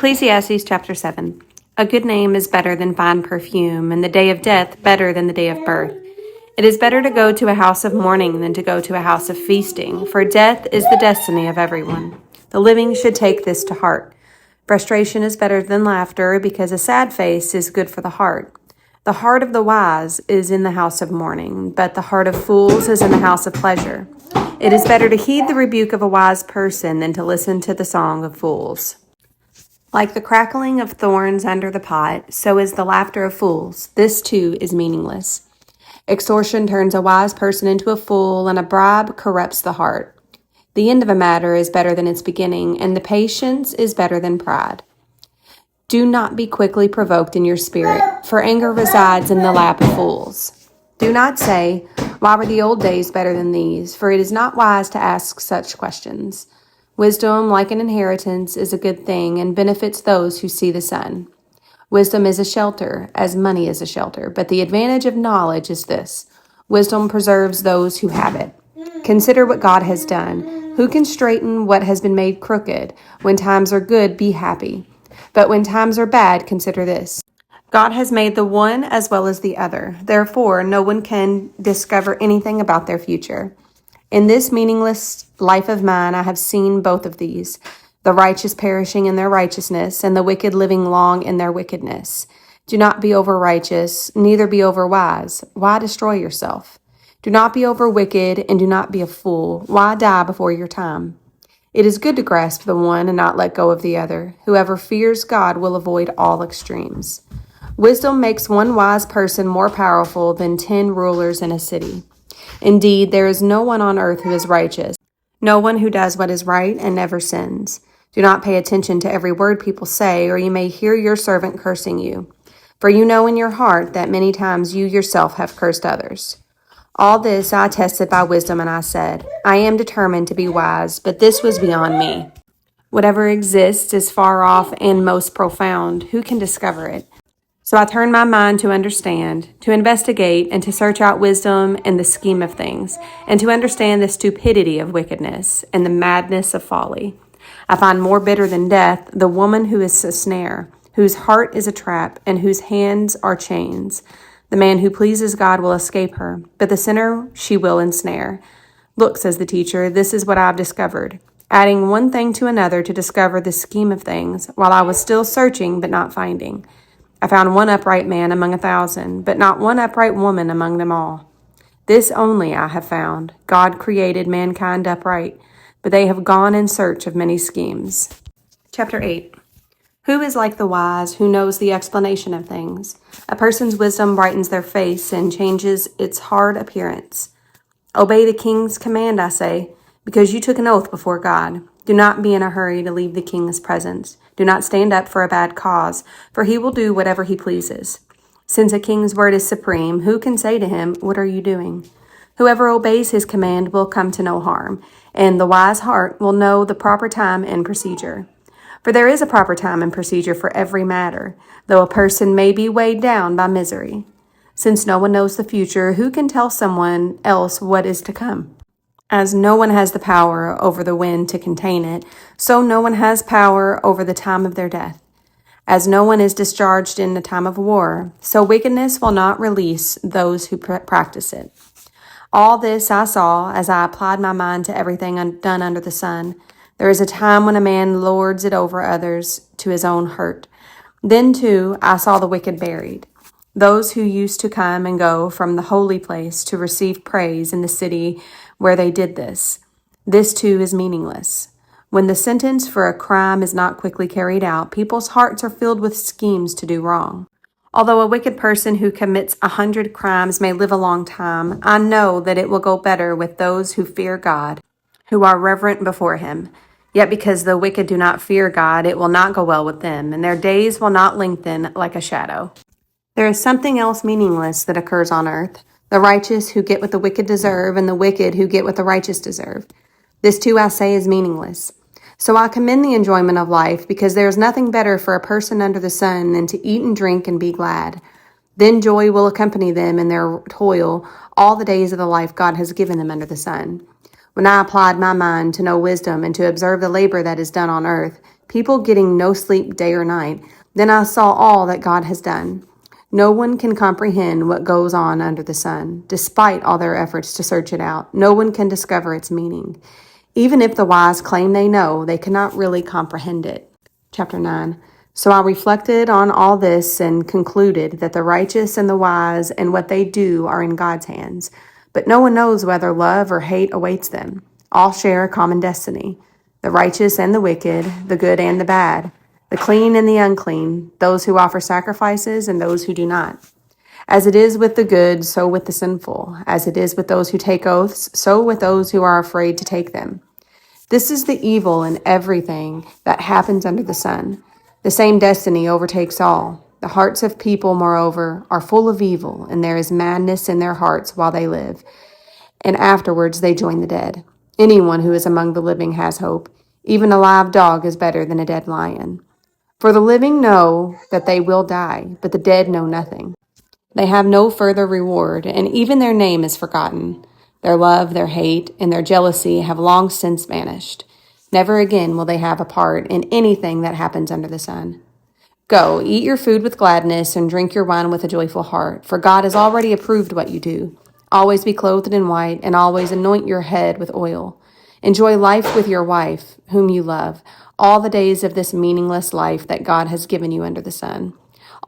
Ecclesiastes chapter 7. A good name is better than fine perfume, and the day of death better than the day of birth. It is better to go to a house of mourning than to go to a house of feasting, for death is the destiny of everyone. The living should take this to heart. Frustration is better than laughter, because a sad face is good for the heart. The heart of the wise is in the house of mourning, but the heart of fools is in the house of pleasure. It is better to heed the rebuke of a wise person than to listen to the song of fools. Like the crackling of thorns under the pot, so is the laughter of fools. This too is meaningless. Extortion turns a wise person into a fool, and a bribe corrupts the heart. The end of a matter is better than its beginning, and the patience is better than pride. Do not be quickly provoked in your spirit, for anger resides in the lap of fools. Do not say, "Why were the old days better than these?" For it is not wise to ask such questions. Wisdom, like an inheritance, is a good thing and benefits those who see the sun. Wisdom is a shelter, as money is a shelter, but the advantage of knowledge is this: wisdom preserves those who have it. Consider what God has done. Who can straighten what has been made crooked? When times are good, be happy. But when times are bad, consider this: God has made the one as well as the other. Therefore, no one can discover anything about their future. In this meaningless life of mine, I have seen both of these, the righteous perishing in their righteousness, and the wicked living long in their wickedness. Do not be over righteous, neither be over wise. Why destroy yourself? Do not be over wicked, and do not be a fool. Why die before your time? It is good to grasp the one and not let go of the other. Whoever fears God will avoid all extremes. Wisdom makes one wise person more powerful than 10 rulers in a city. Indeed, there is no one on earth who is righteous, no one who does what is right and never sins. Do not pay attention to every word people say, or you may hear your servant cursing you. For you know in your heart that many times you yourself have cursed others. All this I tested by wisdom, and I said, I am determined to be wise, but this was beyond me. Whatever exists is far off and most profound. Who can discover it? So I turned my mind to understand, to investigate, and to search out wisdom and the scheme of things, and to understand the stupidity of wickedness and the madness of folly. I find more bitter than death the woman who is a snare, whose heart is a trap, and whose hands are chains. The man who pleases God will escape her, but the sinner she will ensnare. Look, says the teacher, this is what I've discovered, adding one thing to another to discover the scheme of things, while I was still searching but not finding. I found one upright man among 1,000, but not one upright woman among them all. This only I have found: God created mankind upright, but they have gone in search of many schemes. Chapter 8. Who is like the wise, who knows the explanation of things? A person's wisdom brightens their face and changes its hard appearance. Obey the king's command, I say, because you took an oath before God. Do not be in a hurry to leave the king's presence. Do not stand up for a bad cause, for he will do whatever he pleases. Since a king's word is supreme, who can say to him, "What are you doing?" Whoever obeys his command will come to no harm, and the wise heart will know the proper time and procedure. For there is a proper time and procedure for every matter, though a person may be weighed down by misery. Since no one knows the future, who can tell someone else what is to come? As no one has the power over the wind to contain it, so no one has power over the time of their death. As no one is discharged in the time of war, so wickedness will not release those who practice it. All this I saw as I applied my mind to everything done under the sun. There is a time when a man lords it over others to his own hurt. Then, too, I saw the wicked buried, those who used to come and go from the holy place to receive praise in the city where they did this. This, too, is meaningless. When the sentence for a crime is not quickly carried out, people's hearts are filled with schemes to do wrong. Although a wicked person who commits 100 crimes may live a long time, I know that it will go better with those who fear God, who are reverent before him. Yet because the wicked do not fear God, it will not go well with them, and their days will not lengthen like a shadow. There is something else meaningless that occurs on earth: the righteous who get what the wicked deserve, and the wicked who get what the righteous deserve. This too I say is meaningless. So I commend the enjoyment of life, because there is nothing better for a person under the sun than to eat and drink and be glad. Then joy will accompany them in their toil all the days of the life God has given them under the sun. When I applied my mind to know wisdom and to observe the labor that is done on earth, people getting no sleep day or night. Then I saw all that God has done. No one can comprehend what goes on under the sun. Despite all their efforts to search it out, no one can discover its meaning. Even if the wise claim they know, they cannot really comprehend it. Chapter 9. So I reflected on all this and concluded that the righteous and the wise and what they do are in God's hands. But no one knows whether love or hate awaits them. All share a common destiny. The righteous and the wicked, the good and the bad, the clean and the unclean, those who offer sacrifices and those who do not. As it is with the good, so with the sinful. As it is with those who take oaths, so with those who are afraid to take them. This is the evil in everything that happens under the sun. The same destiny overtakes all. The hearts of people, moreover, are full of evil, and there is madness in their hearts while they live, and afterwards they join the dead. Anyone who is among the living has hope. Even a live dog is better than a dead lion. For the living know that they will die, but the dead know nothing. They have no further reward, and even their name is forgotten. Their love, their hate, and their jealousy have long since vanished. Never again will they have a part in anything that happens under the sun. Go, eat your food with gladness and drink your wine with a joyful heart, for God has already approved what you do. Always be clothed in white, and always anoint your head with oil. Enjoy life with your wife, whom you love, all the days of this meaningless life that God has given you under the sun.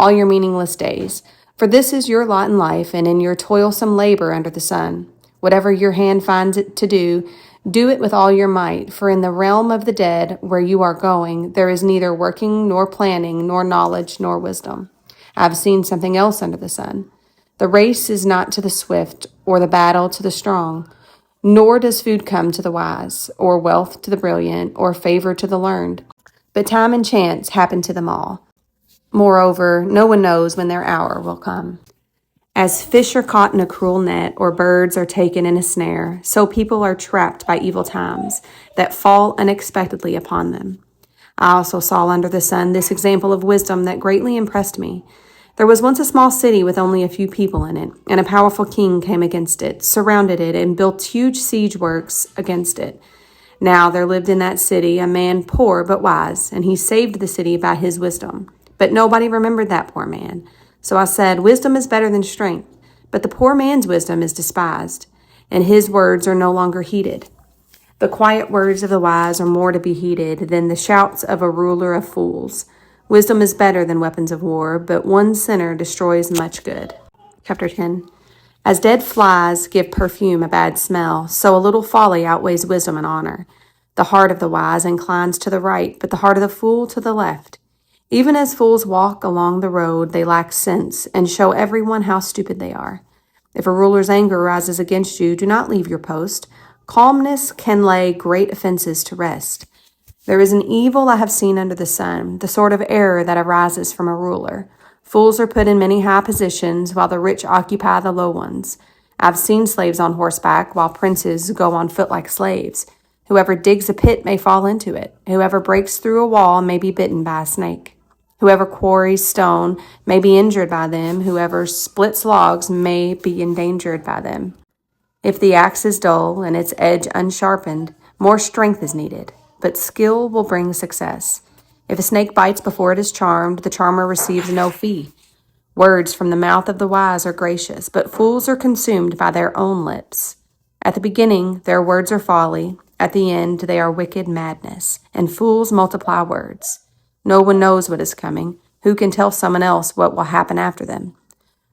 All your meaningless days. For this is your lot in life and in your toilsome labor under the sun. Whatever your hand finds it to do, do it with all your might, for in the realm of the dead, where you are going, there is neither working, nor planning, nor knowledge, nor wisdom. I have seen something else under the sun. The race is not to the swift, or the battle to the strong, nor does food come to the wise, or wealth to the brilliant, or favor to the learned. But time and chance happen to them all. Moreover, no one knows when their hour will come. As fish are caught in a cruel net, or birds are taken in a snare, so people are trapped by evil times that fall unexpectedly upon them. I also saw under the sun this example of wisdom that greatly impressed me. There was once a small city with only a few people in it, and a powerful king came against it, surrounded it, and built huge siege works against it. Now there lived in that city a man poor but wise, and he saved the city by his wisdom. But nobody remembered that poor man. So I said, wisdom is better than strength, but the poor man's wisdom is despised, and his words are no longer heeded. The quiet words of the wise are more to be heeded than the shouts of a ruler of fools. Wisdom is better than weapons of war, but one sinner destroys much good. Chapter 10. As dead flies give perfume a bad smell, so a little folly outweighs wisdom and honor. The heart of the wise inclines to the right, but the heart of the fool to the left. Even as fools walk along the road, they lack sense and show everyone how stupid they are. If a ruler's anger rises against you, do not leave your post. Calmness can lay great offenses to rest. There is an evil I have seen under the sun, the sort of error that arises from a ruler. Fools are put in many high positions, while the rich occupy the low ones. I've seen slaves on horseback, while princes go on foot like slaves. Whoever digs a pit may fall into it. Whoever breaks through a wall may be bitten by a snake. Whoever quarries stone may be injured by them. Whoever splits logs may be endangered by them. If the axe is dull and its edge unsharpened, more strength is needed, but skill will bring success. If a snake bites before it is charmed, the charmer receives no fee. Words from the mouth of the wise are gracious, but fools are consumed by their own lips. At the beginning, their words are folly. At the end, they are wicked madness, and fools multiply words. No one knows what is coming. Who can tell someone else what will happen after them?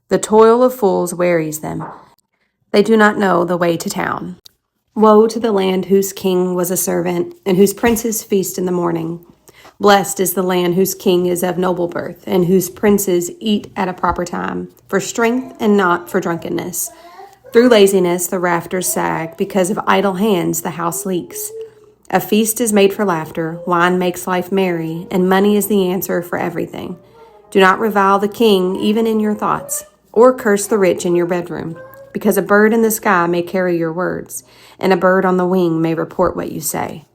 The toil of fools wearies them. They do not know the way to town. Woe to the land whose king was a servant, and whose princes feast in the morning. Blessed is the land whose king is of noble birth, and whose princes eat at a proper time, for strength and not for drunkenness. Through laziness the rafters sag, because of idle hands the house leaks. A feast is made for laughter, wine makes life merry, and money is the answer for everything. Do not revile the king even in your thoughts, or curse the rich in your bedroom, because a bird in the sky may carry your words, and a bird on the wing may report what you say.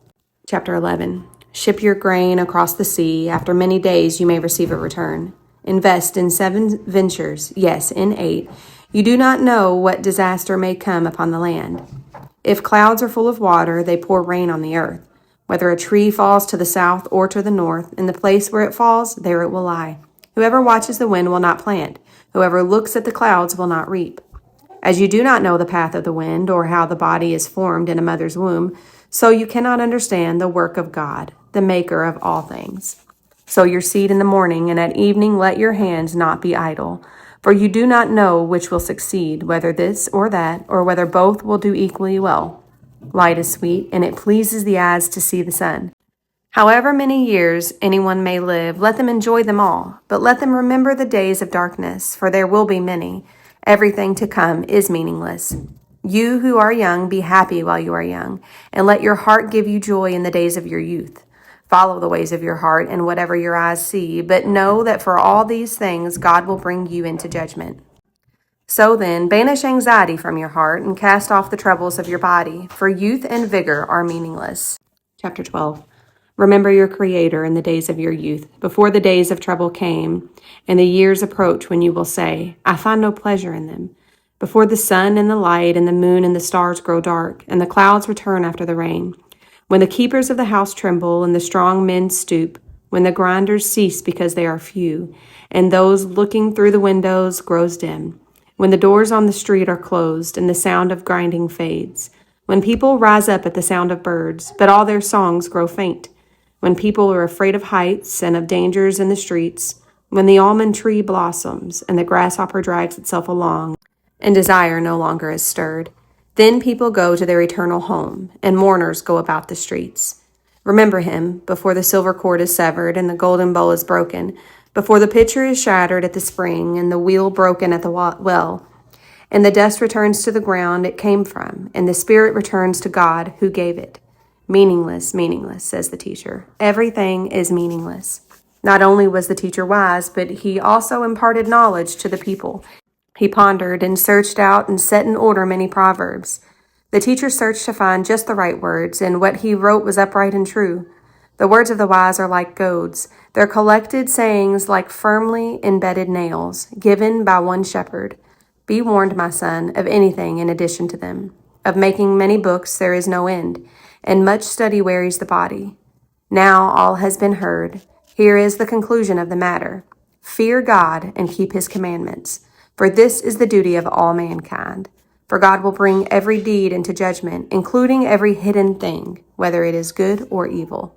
Chapter 11. Ship your grain across the sea. After many days you may receive a return. Invest in 7 ventures, yes, in 8. You do not know what disaster may come upon the land. If clouds are full of water, they pour rain on the earth. Whether a tree falls to the south or to the north, in the place where it falls, there it will lie. Whoever watches the wind will not plant. Whoever looks at the clouds will not reap. As you do not know the path of the wind, or how the body is formed in a mother's womb, so you cannot understand the work of God, the maker of all things. Sow your seed in the morning, and at evening let your hands not be idle. For you do not know which will succeed, whether this or that, or whether both will do equally well. Light is sweet, and it pleases the eyes to see the sun. However many years anyone may live, let them enjoy them all, but let them remember the days of darkness, for there will be many. Everything to come is meaningless. You who are young, be happy while you are young, and let your heart give you joy in the days of your youth. Follow the ways of your heart and whatever your eyes see, but know that for all these things God will bring you into judgment. So then, banish anxiety from your heart and cast off the troubles of your body, for youth and vigor are meaningless. Chapter 12. Remember your Creator in the days of your youth, before the days of trouble came, and the years approach when you will say, I find no pleasure in them. Before the sun and the light and the moon and the stars grow dark, and the clouds return after the rain. When the keepers of the house tremble, and the strong men stoop, when the grinders cease because they are few, and those looking through the windows grows dim. When the doors on the street are closed, and the sound of grinding fades. When people rise up at the sound of birds, but all their songs grow faint. When people are afraid of heights and of dangers in the streets. When the almond tree blossoms, and the grasshopper drags itself along, and desire no longer is stirred. Then people go to their eternal home, and mourners go about the streets. Remember him before the silver cord is severed, and the golden bowl is broken, before the pitcher is shattered at the spring, and the wheel broken at the well. And the dust returns to the ground it came from, and the spirit returns to God who gave it. Meaningless, meaningless, says the teacher. Everything is meaningless. Not only was the teacher wise, but he also imparted knowledge to the people. He pondered and searched out and set in order many proverbs. The teacher searched to find just the right words, and what he wrote was upright and true. The words of the wise are like goads, their collected sayings like firmly embedded nails, given by one shepherd. Be warned, my son, of anything in addition to them. Of making many books there is no end, and much study wearies the body. Now all has been heard. Here is the conclusion of the matter. Fear God and keep his commandments, for this is the duty of all mankind. For God will bring every deed into judgment, including every hidden thing, whether it is good or evil.